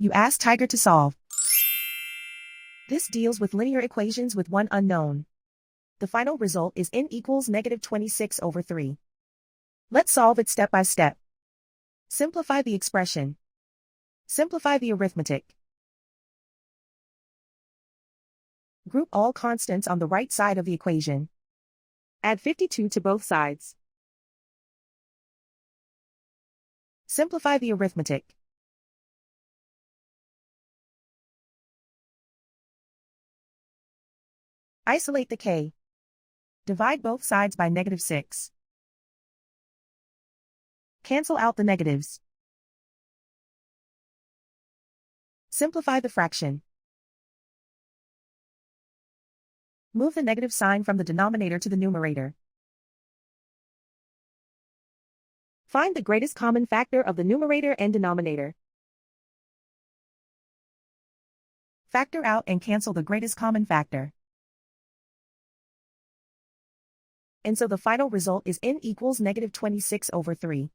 You ask Tiger to solve. This deals with linear equations with one unknown. The final result is n equals -26/3. Let's solve it step by step. Simplify the expression. Simplify the arithmetic. Group all constants on the right side of the equation. Add 52 to both sides. Simplify the arithmetic. Isolate the k. Divide both sides by -6. Cancel out the negatives. Simplify the fraction. Move the negative sign from the denominator to the numerator. Find the greatest common factor of the numerator and denominator. Factor out and cancel the greatest common factor. And so the final result is n equals -26/3.